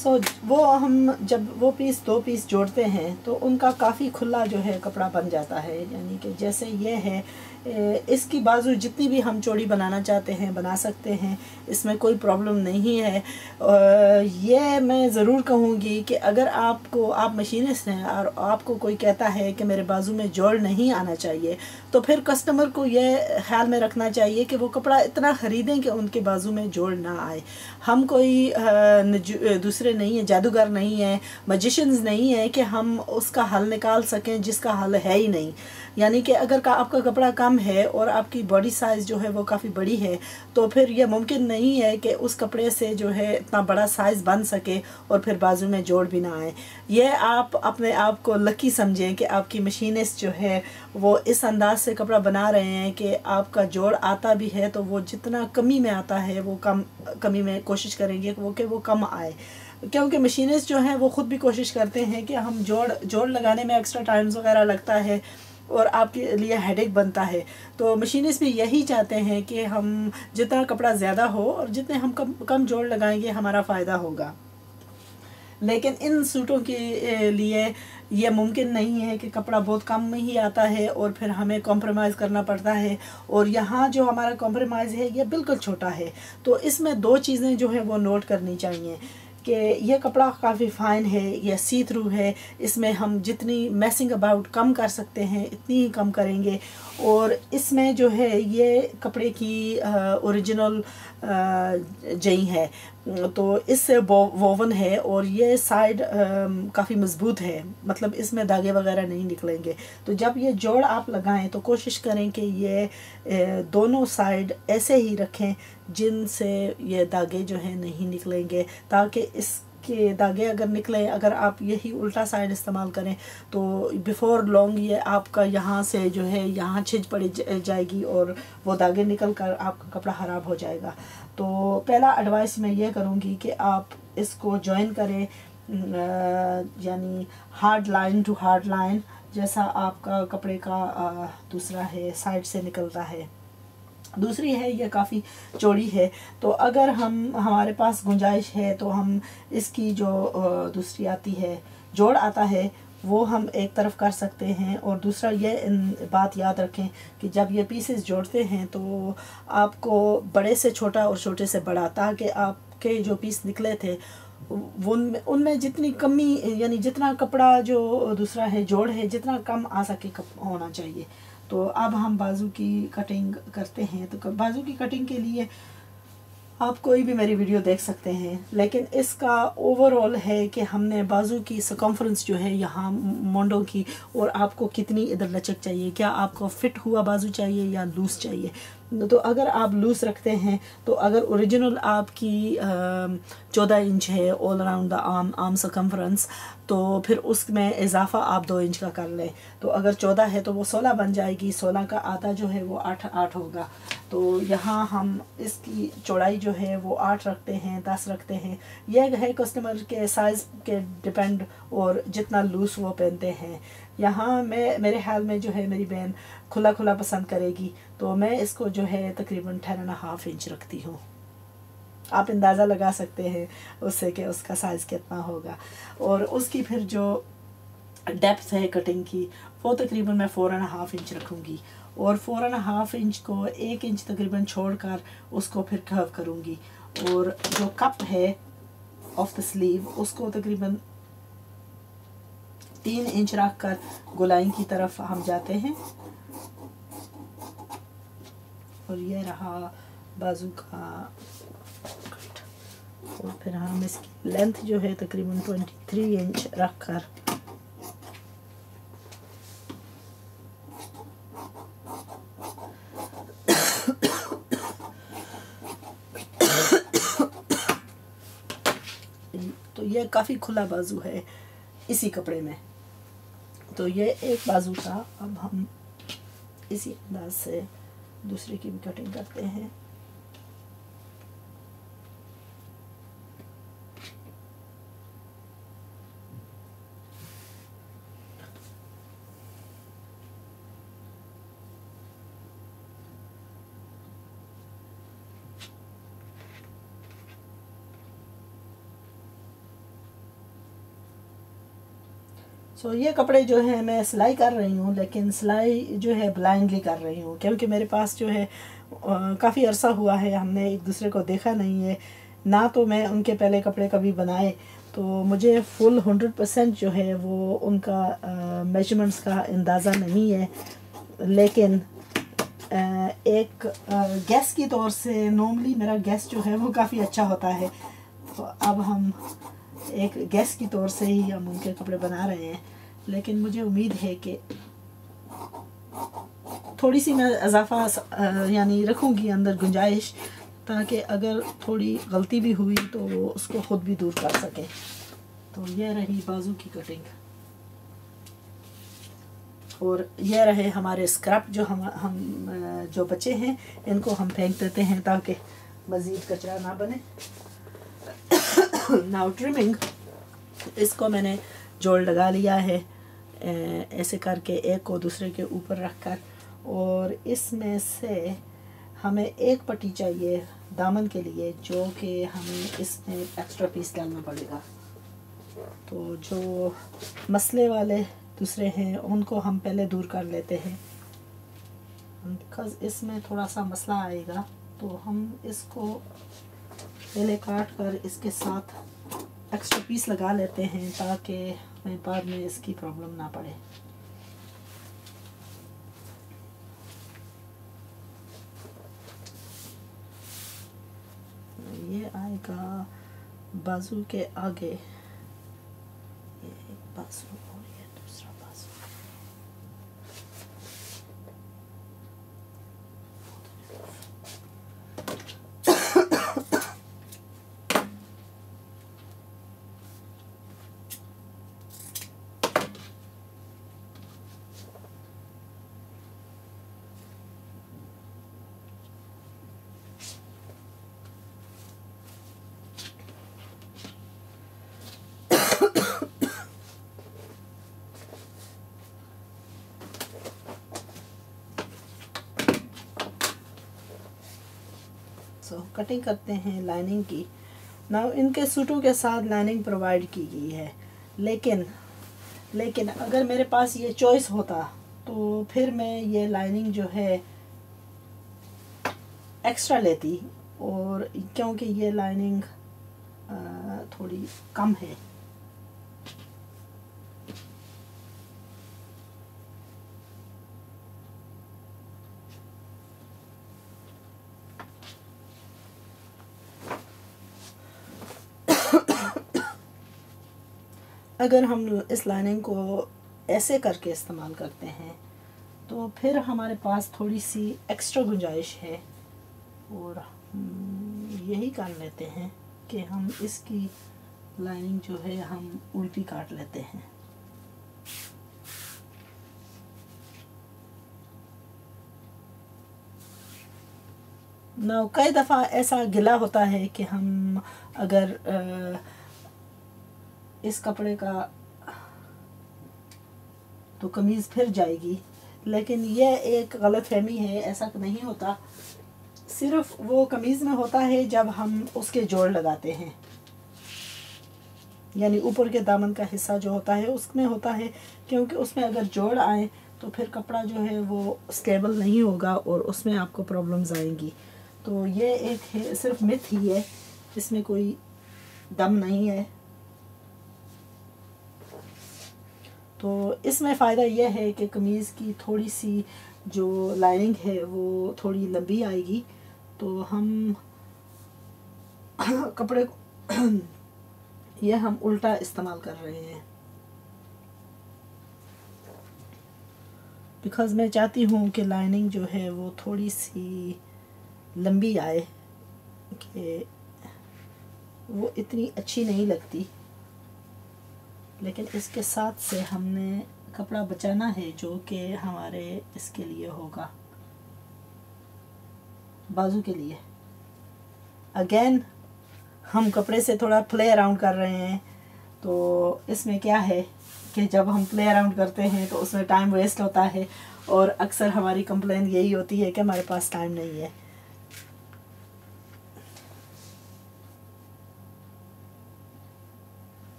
वो हम जब वो पीस 2 पीस जोड़ते हैं तो उनका काफ़ी खुला जो है कपड़ा बन जाता है। यानी कि जैसे ये है, इसकी बाजू जितनी भी हम चौड़ी बनाना चाहते हैं बना सकते हैं, इसमें कोई प्रॉब्लम नहीं है। ये मैं ज़रूर कहूँगी कि अगर आप मशीनिस्ट हैं और आपको कोई कहता है कि मेरे बाजू में जोड़ नहीं आना चाहिए, तो फिर कस्टमर को ये ख्याल में रखना चाहिए कि वो कपड़ा इतना ख़रीदें कि उनके बाजू में जोड़ ना आए। हम कोई दूसरे नहीं हैं, जादूगर नहीं हैं, मजिशियंस नहीं हैं कि हम उसका हल निकाल सकें जिसका हल है ही नहीं। यानी कि अगर आपका कपड़ा कम है और आपकी बॉडी साइज़ जो है वो काफ़ी बड़ी है, तो फिर यह मुमकिन नहीं है कि उस कपड़े से जो है इतना बड़ा साइज़ बन सके और फिर बाजू में जोड़ भी ना आए। यह आप अपने आप को लकी समझें कि आपकी मशीनिस्ट जो है वो इस अंदाज से कपड़ा बना रहे हैं कि आपका जोड़ आता भी है तो वो जितना कमी में आता है वो कम कमी में कोशिश करेंगे कि वो कम आए। क्योंकि मशीनिस्ट जो हैं वो ख़ुद भी कोशिश करते हैं कि हम जोड़ लगाने में एक्स्ट्रा टाइम्स वगैरह लगता है और आपके लिए हेडेक बनता है। तो मशीनिस्ट भी यही चाहते हैं कि हम जितना कपड़ा ज़्यादा हो और जितने हम कम जोड़ लगाएंगे हमारा फ़ायदा होगा। लेकिन इन सूटों के लिए यह मुमकिन नहीं है कि कपड़ा बहुत कम में ही आता है और फिर हमें कॉम्प्रोमाइज़ करना पड़ता है। और यहाँ जो हमारा कॉम्प्रोमाइज़ है ये बिल्कुल छोटा है। तो इसमें 2 चीज़ें जो है वो नोट करनी चाहिए कि यह कपड़ा काफ़ी फ़ाइन है, यह सी थ्रू है, इसमें हम जितनी मैसिंग अबाउट कम कर सकते हैं इतनी ही कम करेंगे। और इसमें जो है ये कपड़े की ओरिजिनल जई है, तो इससे वोवन है और ये साइड काफ़ी मज़बूत है, मतलब इसमें धागे वगैरह नहीं निकलेंगे। तो जब ये जोड़ आप लगाएं तो कोशिश करें कि ये दोनों साइड ऐसे ही रखें जिनसे ये धागे जो हैं नहीं निकलेंगे, ताकि इसके धागे अगर निकले, अगर आप यही उल्टा साइड इस्तेमाल करें तो बिफ़ोर लॉन्ग ये आपका यहाँ से जो है यहाँ छिज पड़ी जाएगी और वो धागे निकल कर आपका कपड़ा ख़राब हो जाएगा। तो पहला एडवाइस मैं ये करूँगी कि आप इसको जॉइन करें, यानी hard line to hard line, जैसा आपका कपड़े का दूसरा है साइड से निकलता है। दूसरी है ये काफ़ी चौड़ी है, तो अगर हमारे पास गुंजाइश है तो हम इसकी जो दूसरी आती है जोड़ आता है वो हम एक तरफ कर सकते हैं। और दूसरा ये बात याद रखें कि जब ये पीसेस जोड़ते हैं तो आपको बड़े से छोटा और छोटे से बड़ा, ताकि आपके जो पीस निकले थे उनमें जितनी कमी, यानी जितना कपड़ा जो दूसरा है जोड़ है जितना कम आ सके होना चाहिए। तो अब हम बाजू की कटिंग करते हैं। तो बाजू की कटिंग के लिए आप कोई भी मेरी वीडियो देख सकते हैं, लेकिन इसका ओवरऑल है कि हमने बाजू की सर्कम्फ्रेंस जो है यहाँ मोंडों की, और आपको कितनी इधर लचक चाहिए, क्या आपको फिट हुआ बाजू चाहिए या लूज़ चाहिए। तो अगर आप लूज़ रखते हैं तो अगर ओरिजिनल आपकी 14 इंच है all around the arm circumference, तो फिर उसमें इजाफा आप 2 इंच का कर लें। तो अगर 14 है तो वो 16 बन जाएगी, 16 का आधा जो है वो 8 होगा। तो यहाँ हम इसकी चौड़ाई जो है वो 8 रखते हैं, 10 रखते हैं। यह है कस्टमर के साइज़ के डिपेंड और जितना लूज़ वो पहनते हैं। यहाँ मेरे ख्याल में जो है मेरी बहन खुला खुला पसंद करेगी, तो मैं इसको जो है तकरीबन 10.5 इंच रखती हूँ। आप अंदाज़ा लगा सकते हैं उससे कि उसका साइज़ कितना होगा। और उसकी फिर जो डेप्थ है कटिंग की वो तकरीबन मैं 4.5 इंच रखूँगी, और 4.5 इंच को 1 इंच तकरीबन छोड़कर उसको फिर कर्व करूँगी। और जो कप है ऑफ द स्लीव उसको तकरीबन 3 इंच रख कर गोलाई की तरफ हम जाते हैं। और ये रहा बाजू का कट, और फिर हम इसकी लेंथ जो है तकरीबन 23 इंच रख कर तो ये काफ़ी खुला बाजू है इसी कपड़े में। तो ये एक बाजू था। अब हम इसी अंदाज से दूसरे की भी कटिंग करते हैं। सो ये कपड़े जो है मैं सिलाई कर रही हूँ, लेकिन सिलाई जो है ब्लाइंडली कर रही हूँ, क्योंकि मेरे पास जो है काफ़ी अरसा हुआ है हमने एक दूसरे को देखा नहीं है ना, तो मैं उनके पहले कपड़े कभी बनाए, तो मुझे फुल 100% जो है वो उनका मेजरमेंट्स का अंदाज़ा नहीं है। लेकिन एक गैस की तौर से नॉर्मली मेरा गैस जो है वो काफ़ी अच्छा होता है, तो अब हम एक गैस की तौर से ही हम उनके कपड़े बना रहे हैं। लेकिन मुझे उम्मीद है कि थोड़ी सी मैं इजाफा यानी रखूँगी अंदर गुंजाइश, ताकि अगर थोड़ी गलती भी हुई तो वो उसको ख़ुद भी दूर कर सके। तो ये रही बाजू की कटिंग, और ये रहे हमारे स्क्रब जो हम जो बचे हैं इनको हम फेंक देते हैं ताकि मज़ीद कचरा ना बने। नाउ ट्रिमिंग, इसको मैंने जोड़ लगा लिया है ऐसे करके, एक को दूसरे के ऊपर रख कर, और इसमें से हमें एक पट्टी चाहिए दामन के लिए, जो कि हमें इसमें एक्स्ट्रा पीस डालना पड़ेगा। तो जो मसले वाले दूसरे हैं उनको हम पहले दूर कर लेते हैं, बिकॉज़ इसमें थोड़ा सा मसला आएगा, तो हम इसको पहले काट कर इसके साथ एक्स्ट्रा पीस लगा लेते हैं ताकि हमें बाद में इसकी प्रॉब्लम ना पड़े। ये आएगा बाजू के आगे, ये एक बाजू और ये दूसरा बाजू। कटिंग करते हैं लाइनिंग की। ना इनके सूटों के साथ लाइनिंग प्रोवाइड की गई है, लेकिन अगर मेरे पास ये चॉइस होता तो फिर मैं ये लाइनिंग जो है एक्स्ट्रा लेती, और क्योंकि ये लाइनिंग थोड़ी कम है। अगर हम इस लाइनिंग को ऐसे करके इस्तेमाल करते हैं तो फिर हमारे पास थोड़ी सी एक्स्ट्रा गुंजाइश है, और यही कर लेते हैं कि हम इसकी लाइनिंग जो है हम उल्टी काट लेते हैं। ना कई दफ़ा ऐसा गिला होता है कि हम अगर इस कपड़े का तो कमीज़ फिर जाएगी, लेकिन यह एक गलतफहमी है, ऐसा नहीं होता। सिर्फ वो कमीज़ में होता है जब हम उसके जोड़ लगाते हैं, यानी ऊपर के दामन का हिस्सा जो होता है उसमें होता है, क्योंकि उसमें अगर जोड़ आए तो फिर कपड़ा जो है वो स्टेबल नहीं होगा और उसमें आपको प्रॉब्लम्स आएंगी। तो ये एक है, सिर्फ मिथ ही है, इसमें कोई दम नहीं है। तो इसमें फ़ायदा यह है कि कमीज़ की थोड़ी सी जो लाइनिंग है वो थोड़ी लंबी आएगी, तो हम कपड़े को ये हम उल्टा इस्तेमाल कर रहे हैं, बिकॉज़ मैं चाहती हूँ कि लाइनिंग जो है वो थोड़ी सी लंबी आए, कि वो इतनी अच्छी नहीं लगती। लेकिन इसके साथ से हमने कपड़ा बचाना है जो कि हमारे इसके लिए होगा, बाजू के लिए। अगेन हम कपड़े से थोड़ा प्ले अराउंड कर रहे हैं, तो इसमें क्या है कि जब हम प्ले अराउंड करते हैं तो उसमें टाइम वेस्ट होता है, और अक्सर हमारी कंप्लेन यही होती है कि हमारे पास टाइम नहीं है।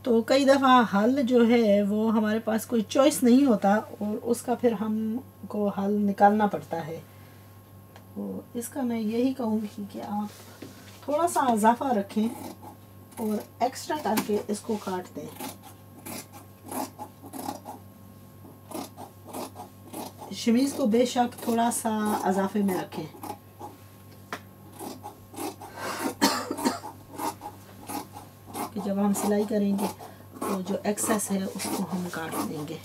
तो कई दफ़ा हल जो है वो हमारे पास कोई चॉइस नहीं होता और उसका फिर हमको हल निकालना पड़ता है। तो इसका मैं यही कहूँगी कि आप थोड़ा सा इजाफा रखें और एक्स्ट्रा करके इसको काट दें। शमीज़ को बेशक थोड़ा सा इजाफे में रखें। कि जब हम सिलाई करेंगे तो जो एक्सेस है उसको हम काट देंगे।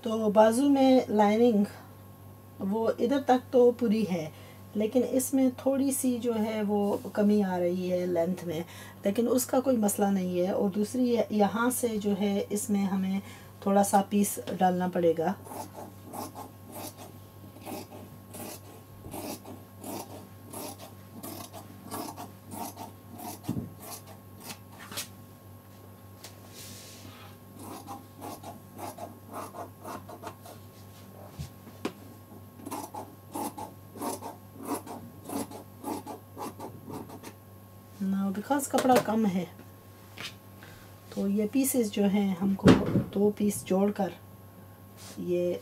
तो बाजू में लाइनिंग वो इधर तक तो पूरी है, लेकिन इसमें थोड़ी सी जो है वो कमी आ रही है लेंथ में, लेकिन उसका कोई मसला नहीं है। और दूसरी यहाँ से जो है इसमें हमें थोड़ा सा पीस डालना पड़ेगा। ना बिकॉज कपड़ा कम है तो ये पीसेस जो हैं हमको 2 पीस जोड़कर ये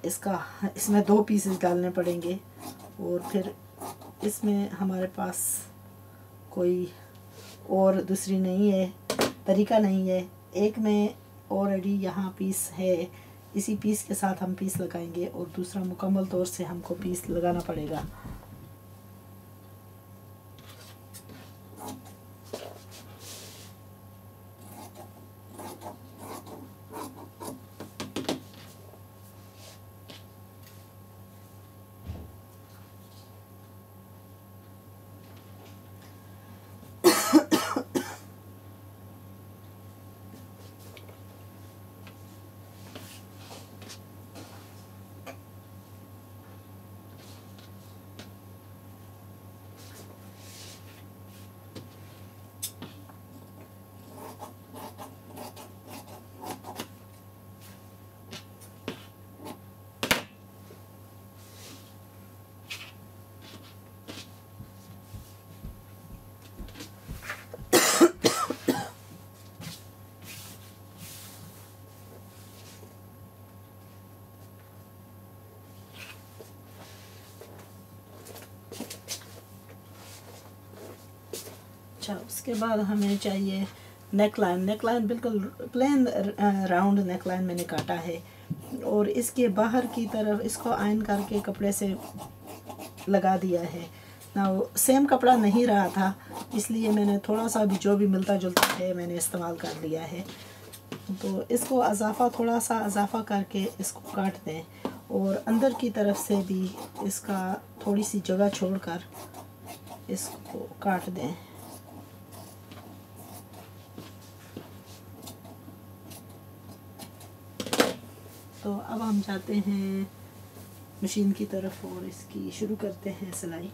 इसमें 2 पीसेस डालने पड़ेंगे। और फिर इसमें हमारे पास कोई और दूसरी नहीं है, तरीका नहीं है। एक में ऑलरेडी यहाँ पीस है, इसी पीस के साथ हम पीस लगाएंगे और दूसरा मुकम्मल तौर से हमको पीस लगाना पड़ेगा। अच्छा, उसके बाद हमें चाहिए नेक लाइन। नेक लाइन बिल्कुल प्लेन राउंड नेक लाइन मैंने काटा है और इसके बाहर की तरफ इसको आयन करके कपड़े से लगा दिया है ना। सेम कपड़ा नहीं रहा था इसलिए मैंने थोड़ा सा भी जो भी मिलता जुलता है मैंने इस्तेमाल कर लिया है। तो इसको थोड़ा सा इजाफा करके इसको काट दें और अंदर की तरफ से भी इसका थोड़ी सी जगह छोड़कर इसको काट दें। तो अब हम जाते हैं मशीन की तरफ और इसकी शुरू करते हैं सिलाई।